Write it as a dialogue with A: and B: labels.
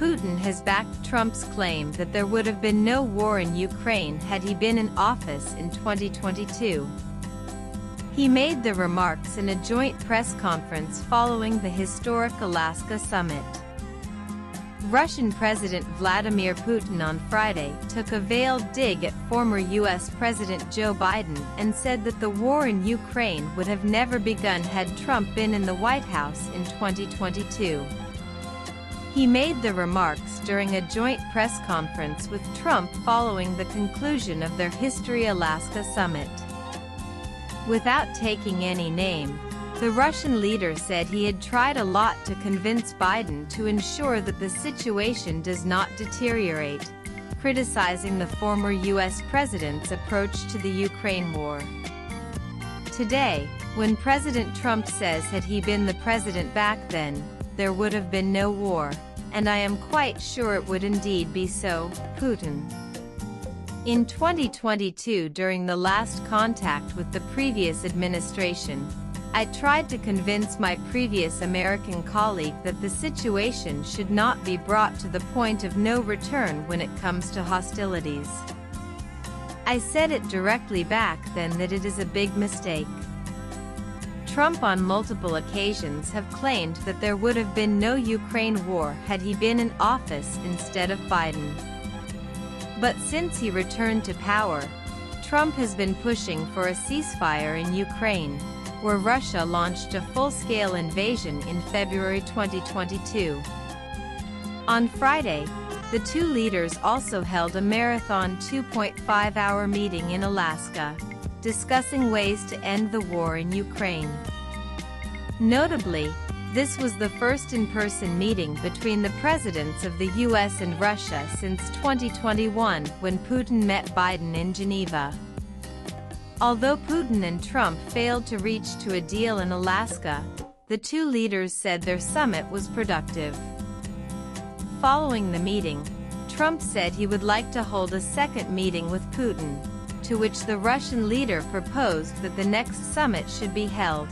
A: Putin has backed Trump's claim that there would have been no war in Ukraine had he been in office in 2022. He made the remarks in a joint press conference following the historic Alaska summit. Russian President Vladimir Putin on Friday took a veiled dig at former U.S. President Joe Biden and said that the war in Ukraine would have never begun had Trump been in the White House in 2022. He made the remarks during a joint press conference with Trump following the conclusion of their History Alaska summit. Without taking any name, the Russian leader said he had tried a lot to convince Biden to ensure that the situation does not deteriorate, criticizing the former U.S. president's approach to the Ukraine war. Today, when President Trump says had he been the president back then, there would have been no war, and I am quite sure it would indeed be so, Putin. In 2022, during the last contact with the previous administration, I tried to convince my previous American colleague that the situation should not be brought to the point of no return when it comes to hostilities. I said it directly back then that it is a big mistake. Trump on multiple occasions have claimed that there would have been no Ukraine war had he been in office instead of Biden. But since he returned to power, Trump has been pushing for a ceasefire in Ukraine, where Russia launched a full-scale invasion in February 2022. On Friday, the two leaders also held a marathon 2.5-hour meeting in Alaska, discussing ways to end the war in Ukraine. Notably, this was the first in-person meeting between the presidents of the U.S. and Russia since 2021, when Putin met Biden in Geneva. Although Putin and Trump failed to reach to a deal in Alaska, the two leaders said their summit was productive. Following the meeting, Trump said he would like to hold a second meeting with Putin, to which the Russian leader proposed that the next summit should be held